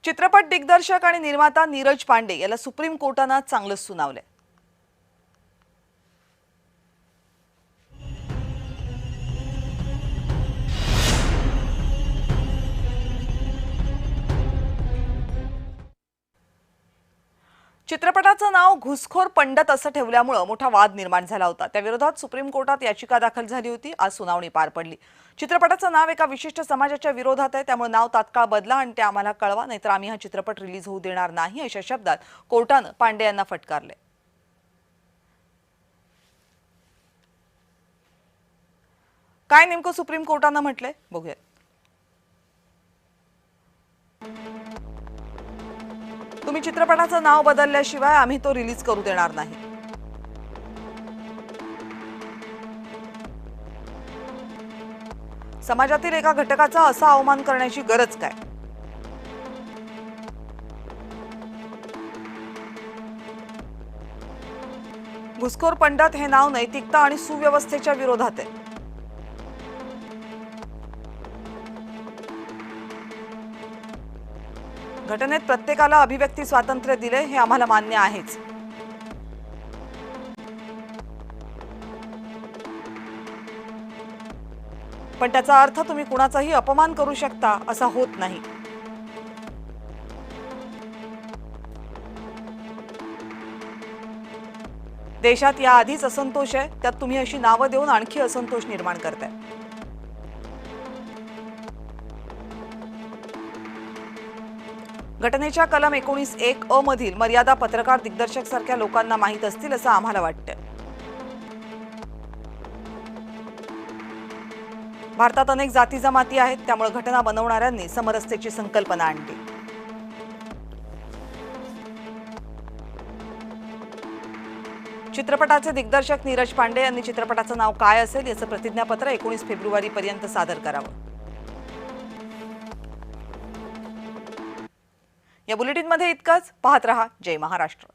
चित्रपट दिग्दर्शक आणि निर्माता नीरज पांडे याला सुप्रीम कोर्टाने चांगलंच सुनावलंय। चित्रपटाचं नाव घुसखोर पंडित असं ठेवल्यामुळे मोठा वाद निर्माण झाला होता। त्या विरोधात सुप्रीम कोर्टात याचिका दाखल झाली होती। आज सुनावणी पार पडली। चित्रपटाचं नाव एका विशिष्ट समाजाच्या विरोधात आहे, त्यामुळे नाव तात्काळ बदला आणि ते आम्हाला कळवा, नाहीतर आम्ही हा चित्रपट रिलीज होऊ देणार नाही, अशा शब्दात कोर्टाने पांडे यांना फटकारले। काय नेमकं सुप्रीम कोर्टाने म्हटलंय बघूया। तुम्ही चित्रपटाचं नाव बदलल्याशिवाय आम्ही तो रिलीज करू देणार नाही। समाजातील एका घटकाचा असा अवमान करण्याची गरज काय? घुसखोर पंडित हे नाव नैतिकता आणि सुव्यवस्थेच्या विरोधात आहे। घटनेत प्रत्येकाला अभिव्यक्ती स्वातंत्र्य दिले हे आम्हाला मान्य आहेच, पण त्याचा अर्थ तुम्ही कुणाचाही अपमान करू शकता असा होत नाही। देशात या आधीच असंतोष आहे, त्यात तुम्ही अशी नावं देऊन आणखी असंतोष निर्माण करताय। घटनेच्या कलम 19(1) मधील मर्यादा पत्रकार दिग्दर्शक सारख्या लोकांना माहित असतील असं आम्हाला वाटतं। भारतात अनेक जाती जमाती आहेत, त्यामुळे घटना बनवणाऱ्यांनी समरसतेची संकल्पना आणली। चित्रपटाचे दिग्दर्शक नीरज पांडे यांनी चित्रपटाचं नाव काय असेल याचं प्रतिज्ञापत्र 19 फेब्रुवारीपर्यंत सादर करावं। या बुलेटिनमध्ये इतकंच। पाहत रहा जय महाराष्ट्र।